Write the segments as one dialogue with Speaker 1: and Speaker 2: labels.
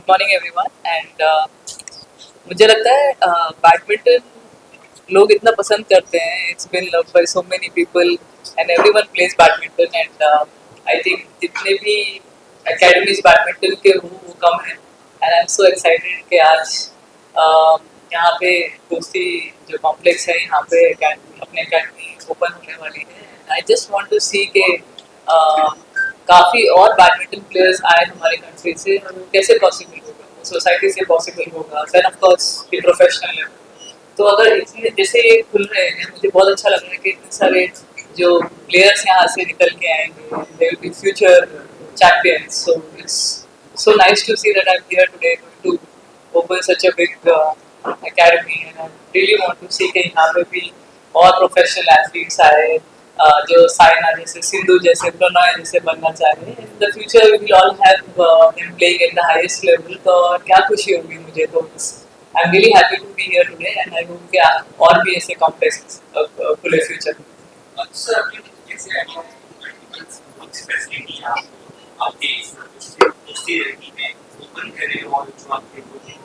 Speaker 1: Morning everyone and मुझे लगता है बैडमिंटन लोग इतना पसंद करते हैं. It's been loved by so many people and everyone plays badminton and I think जितने भी एकेडमीज बैडमिंटन के वो कम है and I am so excited कि आज यहाँ पे दोस्ती जो कॉम्प्लेक्स है यहाँ पे अपने एकेडमी ओपन होने वाली है. आई जस्ट वांट टू सी के काफ़ी और बैडमिंटन प्लेयर्स आए हमारे कंट्री से. कैसे पॉसिबल होगा? सोसाइटी से पॉसिबल होगा. देन ऑफ कोर्स ये प्रोफेशनल लेवल. तो अगर इतने जैसे ये खुल रहे हैं मुझे बहुत अच्छा लग रहा है कि इतने सारे जो प्लेयर्स यहाँ से निकल के आएंगे they will be future champions. So it's so nice to see that I'm here today to open such a big academy and I really want to see कि यहाँ पे भी और प्रोफेशनल एथलीट्स आए जो साइना जैसे सिंधु जैसे प्रणय जैसे बनना चाह रहे हैं. In the future we will all have them playing at the highest level. तो क्या खुशी होगी मुझे. तो I am really happy to be here today and I hope कि और भी ऐसे कॉम्प्लेक्स खुले फ्यूचर में.
Speaker 2: सर आपने जैसे फैसिलिटी आपके दोस्ती रहती है ओपन करें और जो आपके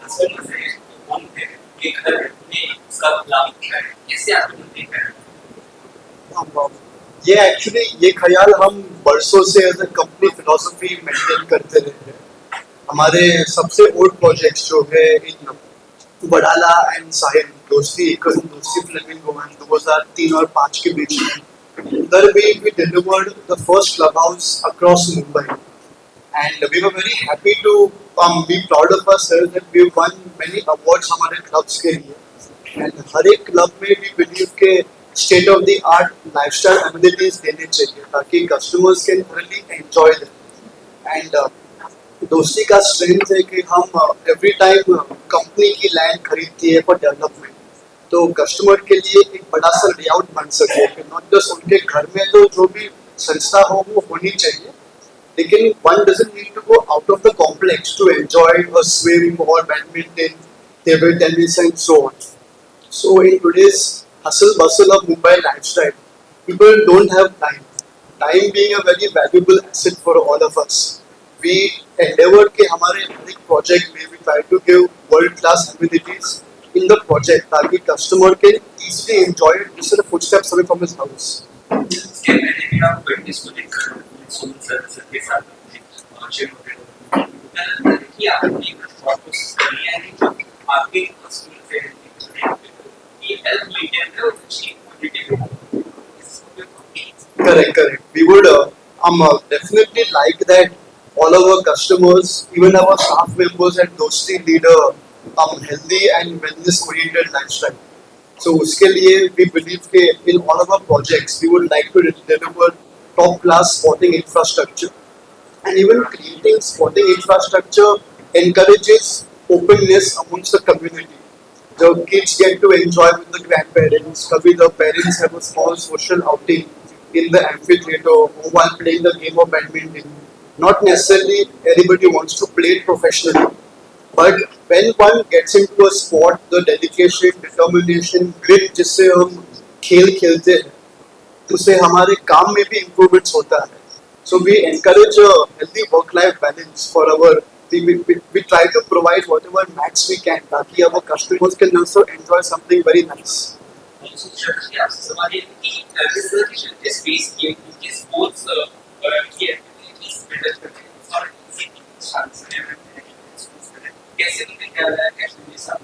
Speaker 2: कस्टमर्स हैं फोन पे ये घर में इसका लाभ उठाए कैसे आपने देखा है?
Speaker 3: ये एक्चुअली ये ख्याल हम बरसों से as a company philosophy maintain करते रहे हैं. हमारे सबसे ओल्ड प्रोजेक्ट्स जो है इन वडाला एंड साहिल दोस्ती दोस्ती फ्लेमिंग 2003 और 5 के बीच में उधर भी we delivered the first clubhouse across Mumbai and we were very happy to be proud of ourselves that we won many awards हमारे clubs के लिए and हर एक club में we believe के state of the art lifestyle amenities देने चाहिए ताकि customers can really enjoy them and दोस्ती का स्ट्रेंथ है कि हम एवरी टाइम कंपनी की लैंड खरीदती है फॉर डेवलपमेंट तो कस्टमर के लिए एक बड़ा सा लेआउट बन सके कि नॉट जस्ट उनके घर में तो जो भी संस्था हो वो होनी चाहिए लेकिन one doesn't need to go out of the complex to enjoy a swim और badminton table tennis and so on. So in today's hustle bustle of Mumbai lifestyle people don't have time being a very valuable asset for all of us. We endeavor के हमारे एक project में we try to give world class amenities in the project ताकि customer can easily enjoy it just a footsteps away from his house.
Speaker 2: इसके पहले भी आप fitness को लेकर सोशल सर्विसेज के साथ लॉन्चिंग होते हैं कि आपने फोकस किया है जो आपके कस्टमर से ये हेल्प मीडिया में और अच्छी quality
Speaker 3: Correct. We would definitely like that all of our customers, even our staff members and Dosti lead a healthy and wellness-oriented lifestyle. So उसके लिए we believe कि in all of our projects we would like to deliver top-class sporting infrastructure and even creating sporting infrastructure encourages openness amongst the community. The kids get to enjoy with the grandparents. Kabhi the parents have a small social outing in the amphitheater while playing the game of badminton. Not necessarily everybody wants to play it professionally, but when one gets into a sport, the dedication, determination, grit जिससे हम खेल खेलते हैं, उससे हमारे काम में भी improvements होता है. So we encourage a healthy work-life balance for our. We try to provide whatever max we can, ताकि our customers can also enjoy something very nice.
Speaker 2: आपसे सवाल ये कि रिजर्वेशन के स्पेस की स्पोर्ट्स की एक्टिविटीज बेटर करते हैं और कैसे निकल रहा है कैसे साथ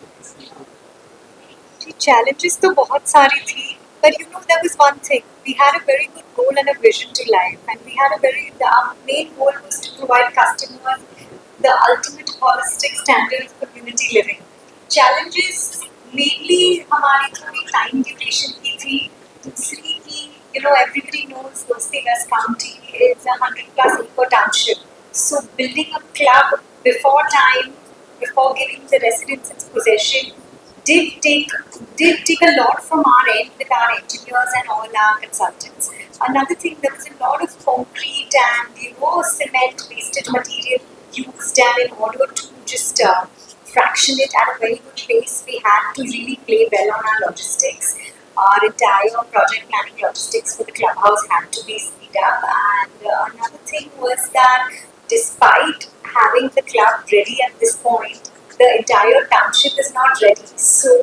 Speaker 4: challenges तो बहुत सारी थी but you know there was one thing we had a very good goal and a vision to life and we had a very the main goal was to provide customers the ultimate holistic standard of community living. Challenges mainly हमारी थोड़ी time duration की थी. दूसरी की you know everybody knows Dosti West County is a 100+ acre township. So building a club before time, before giving the residents its possession, did take a lot from our end with our engineers and all our consultants. Another thing, there was a lot of concrete and cement wasted material used, and in order to just fraction it at a very good pace, we had to really play well on our logistics. Our entire project planning logistics for the clubhouse had to be speed up. And another thing was that despite having the club ready at this point, the entire township is not ready. So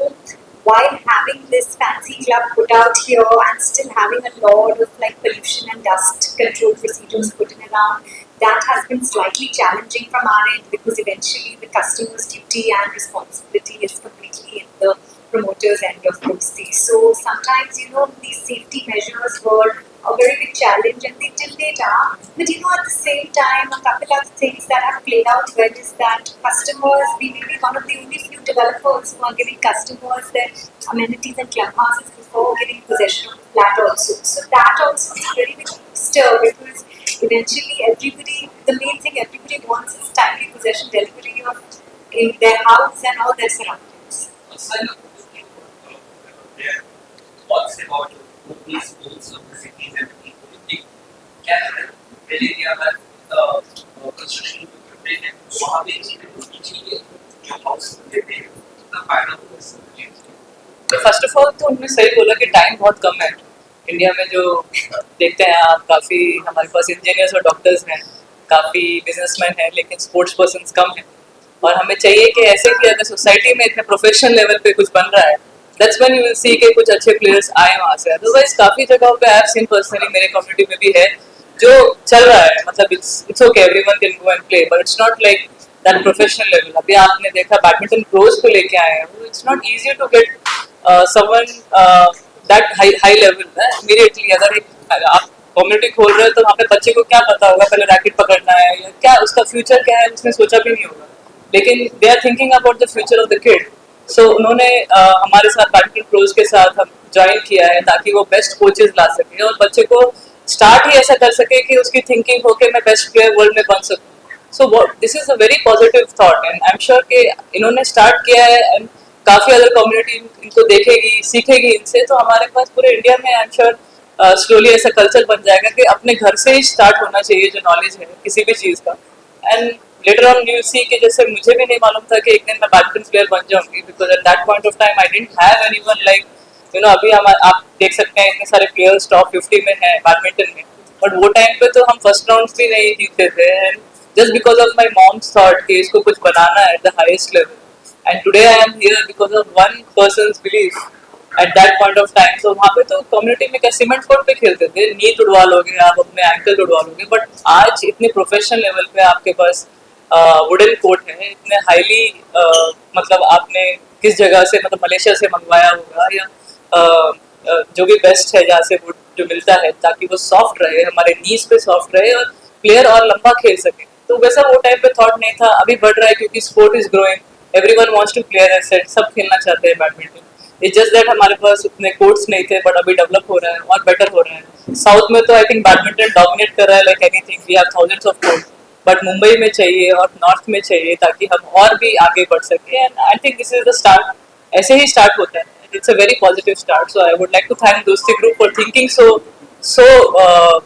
Speaker 4: while having this fancy club put out here and still having a lot of like pollution and dust control procedures put in around, that has been slightly challenging from our end because eventually the customer's duty and responsibility is completely in the promoter's end of Dosti. So sometimes, these safety measures were a very big challenge and they till date are. But at the same time, a couple other things that have played out well is that customers, we may be one of the only few developers who are giving customers their amenities and clubhouses before giving possession of the flat also. So that also is a very big booster because eventually the main thing everybody wants is timely possession delivery of in their house and all their surroundings.
Speaker 2: What's about these schools of the cities and people who think can area में construction करते हैं वहाँ पे चीजें चीजें जो house देते हैं उसका फायदा होता है.
Speaker 1: तो फर्स्ट ऑफ ऑल तो उन्होंने सही बोला कि टाइम बहुत कम है इंडिया में. जो देखते हैं आप, काफ़ी हमारे पास इंजीनियर्स और डॉक्टर्स हैं, काफ़ी बिजनेसमैन हैं, लेकिन स्पोर्ट्स पर्सन्स कम हैं. और हमें चाहिए कि ऐसे कि अगर सोसाइटी में इतने प्रोफेशनल लेवल पे कुछ बन रहा है, that's when you will see के कुछ अच्छे प्लेयर्स आए वहाँ से. अदरवाइज काफ़ी जगहों पे आई हैव सीन पर्सनली, मेरे कम्युनिटी में भी है जो चल रहा है, मतलब it's okay, everyone can go and play, but it's not like that professional level. अभी आपने देखा बैडमिंटन प्रोज को लेके आए हैं, it's not easy to get someone that high level immediately. अगर आप कम्युनिटी खोल रहे हो तो वहाँ पे बच्चे को क्या पता होगा पहले रैकेट पकड़ना है या क्या उसका फ्यूचर क्या है, उसने सोचा भी नहीं होगा. लेकिन they are thinking about the future of the kid. So उन्होंने हमारे साथ बैडमिंटन प्रोज के साथ हम ज्वाइन किया है ताकि वो बेस्ट कोचेज ला सके और बच्चे को स्टार्ट ही ऐसा कर सके कि उसकी थिंकिंग हो के मैं बेस्ट प्लेयर वर्ल्ड में बन सकूँ. So this is a very positive thought and I am sure कि इन्होंने स्टार्ट किया है एंड काफ़ी अदर कम्युनिटी इनको देखेगी, सीखेगी इनसे. तो हमारे पास पूरे इंडिया में आई एम श्योर स्लोली ऐसा कल्चर बन जाएगा कि अपने घर से ही स्टार्ट होना चाहिए जो नॉलेज है किसी भी चीज़ का. And later on you see कि जैसे मुझे भी नहीं मालूम था कि एक दिन मैं बैडमिंटन प्लेयर बन जाऊंगी, because at that point of time I didn't have anyone like अभी हम आप देख सकते हैं इतने सारे प्लेयर्स टॉप 50 में हैं बैडमिंटन में, बट वो टाइम पे तो हम फर्स्ट राउंड भी नहीं जीतते थे. And just because of my mom's thought कि इसको कुछ बनाना है at the highest level. And today I am here because of one persons belief at that point of time. तो वहाँ पे तो कम्युनिटी में क्या सीमेंट कोर्ट पे खेलते थे, नी तुड़वा लोगे आप, अपने एंकल तुड़वा लोगे, बट आज इतने प्रोफेशनल लेवल पे आपके पास वुडन कोर्ट है, इतने हाईली मतलब आपने किस जगह से, मतलब मलेशिया से मंगवाया होगा या जो भी बेस्ट है जहाँ से वुड जो मिलता है, ताकि वो सॉफ्ट रहे, हमारे नीज पे सॉफ्ट रहे और प्लेयर और लंबा खेल सके. तो वैसा वो टाइम पे थॉट नहीं था. अभी बढ़ रहा है क्योंकि sport is growing, everyone wants to play at set, सब खेलना चाहते हैं बैडमिंटन. इट्स जस्ट दैट हमारे पास उतने कोर्ट्स नहीं थे, बट अभी डेवलप हो रहा है और बेटर हो रहा है. साउथ में तो आई थिंक बैडमिंटन डोमिनेट कर रहा है like anything. We have thousands of court, but Mumbai में चाहिए और नॉर्थ में चाहिए ताकि हम और भी आगे बढ़ सके. And I think this is the start. ऐसे ही स्टार्ट होता है. It's a very positive start. So I would like to thank Dosti Group for thinking so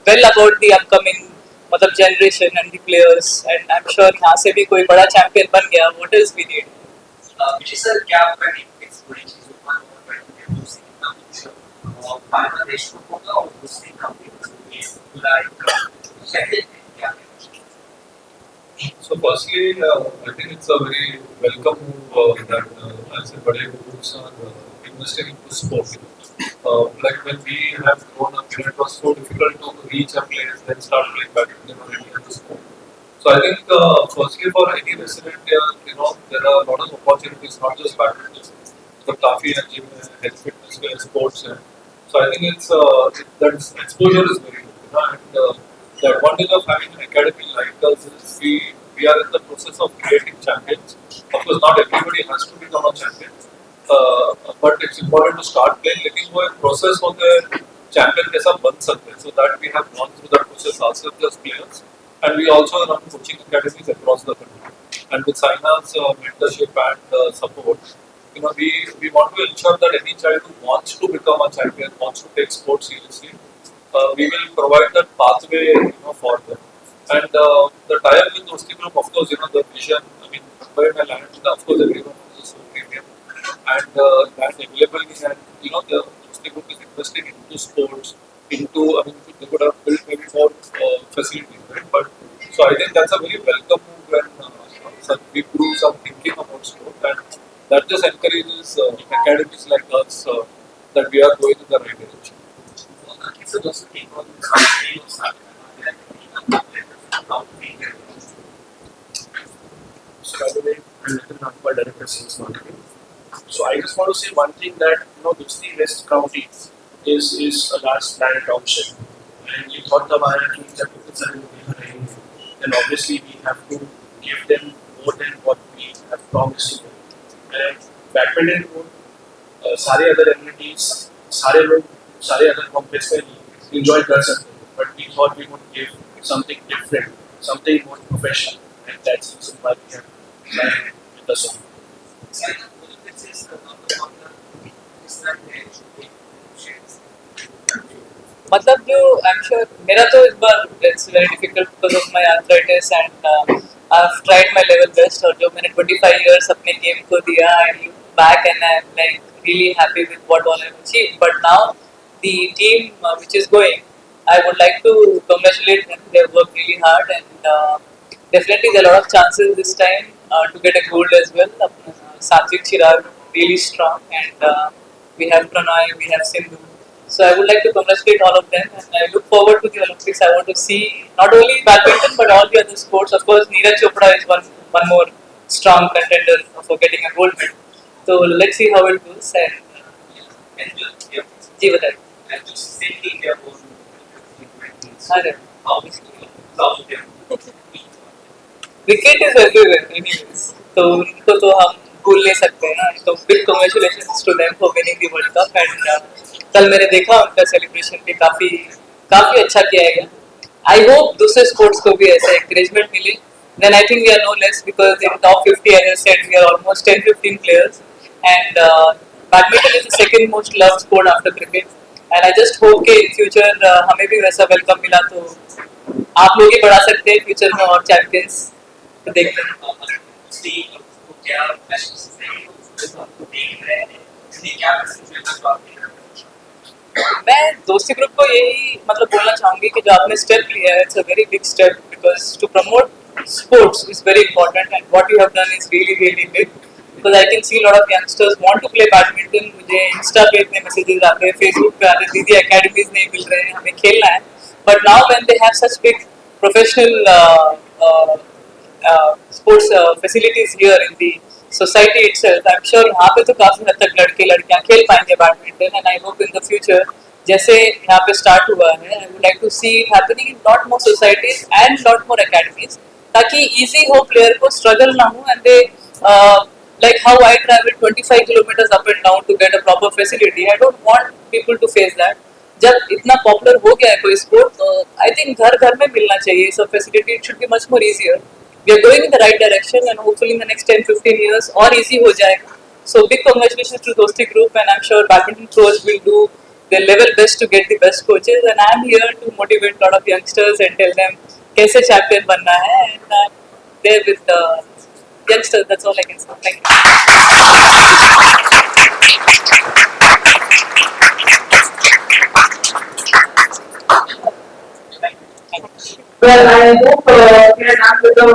Speaker 1: well about the upcoming मतलब generation and the players. And I'm sure यहाँ से भी कोई बड़ा champion बन गया. What else we need?
Speaker 2: Vijay sir क्या आपका नेटफ्लिक्स बड़ी चीजों पर दूसरी कंपनी और बांग्लादेश को होगा और दूसरी कंपनी पूरा एक शहर क्या है?
Speaker 5: So firstly, I think it's a very welcome move that as a bade groups are investing into sport. Like when we have grown up, it was so difficult to reach a place then start playing badminton or any other sport. So I think firstly for any resident here, there are a lot of opportunities, not just badminton, but काफी है gym है, health fitness है, sports है. So I think it's that exposure is very good, and the advantage of having an academy like us is we are in the process of creating champions. Of course, not everybody has to become a champion, but it's important to start playing. लेकिन वो एक process होता है champion कैसा बन सकते हैं. So that we have gone through that process ourselves as players, and we also run coaching academies across the country. And with Saina's mentorship and support, we want to ensure that any child who wants to become a champion, wants to take sports seriously, we will provide that pathway, for them. And the tie-up with Dosti Group, of course, the vision. I mean, Mumbai and land, of course, everyone is so premium, and land availability, and the Dosti Group is investing into sports. I mean, they could have built maybe more facilities, right? But So I think that's a very welcome move when such big groups are thinking about sport, and that just encourages academies like us that we are going in the right direction.
Speaker 2: So those who take on this field of how to make it.
Speaker 6: So by the way, I'm Nitin Nagpal, Director of Sales Marketing. So I just want to say one thing that Dosti West County is a large planet township, and ये बहुत हमारे team जब बहुत सारे लोग यहाँ रहेंगे, then obviously we have to give them more than what we have promised to them. And badminton को सारे other amenities, सारे लोग सारे other complex में enjoy कर सकते हैं, but we thought we would give something different, something more professional, and that's the reason why we have designed with the song.
Speaker 1: मतलब जो आई एम श्योर मेरा तो इस बार it's very difficult because of my arthritis and I have tried my level best और जो मैंने 25 years अपने गेम को दिया I look back and I am like really happy with what all I have achieved but now the team which is going I would like to congratulate them. They have worked really hard and definitely there are a lot of chances this time to get a gold as well. Satvik Chirag really strong and we have Pranay, we have Sindhu. So I would like to congratulate all of them and I look forward to the Olympics. I want to see not only badminton but all the other sports. Of course, Neeraj Chopra is one more strong contender for getting a gold medal. So let's see how it goes. And जी बताइए. Cricket is everywhere anyways. तो उनको तो हम भूल नहीं सकते हैं ना. तो big congratulations to them for winning the World Cup and कल मैंने देखा उनका celebration भी काफी अच्छा किया गया. I hope दूसरे sports को भी ऐसा encouragement मिले. Then I think we are no less because in top 50 as I said we are almost 10-15 players and badminton is the second most loved sport after cricket. And I just hope कि in future हमें भी वैसा welcome मिला तो आप लोग ही बढ़ा सकते हैं future में और champions तो देखते हैं. मैं दोस्ती ग्रुप को यही मतलब बोलना चाहूँगी कि जो आपने स्टेप लिया है it's a very big step because to promote sports is very important and what you have done is really big because I can see lot of youngsters want to play badminton. मुझे insta पे इतने messages आते हैं, Facebook पे आते हैं, दीदी academies नहीं मिल रहे हैं, हमें खेलना है. But now when they have such big professional sports facilities here in the society itself I am sure यहाँ पे तो काफी हद तक लड़के लड़कियाँ खेल पाएंगे badminton and I hope in the future जैसे यहाँ पे स्टार्ट हुआ है I would like to see it happening in lot more societies and lot more academies ताकि इजी हो प्लेयर को स्ट्रगल ना हो and they like how I travel 25 kilometers up and down to get a proper facility. I don't want people to face that. जब इतना popular हो गया है कोई स्पोर्ट तो आई थिंक घर घर में मिलना चाहिए सब facility. It should be much more easier. We are going in the right direction and hopefully in the next 10-15 years और इजी हो जाएगा. So big congratulations to Dosti group and I am sure badminton pros will do their level best to get the best coaches and I am here to motivate a lot of youngsters and tell them कैसे champion बनना है and there with the youngsters. That's all I can say. Thank you.
Speaker 7: Well, I hope we are not going to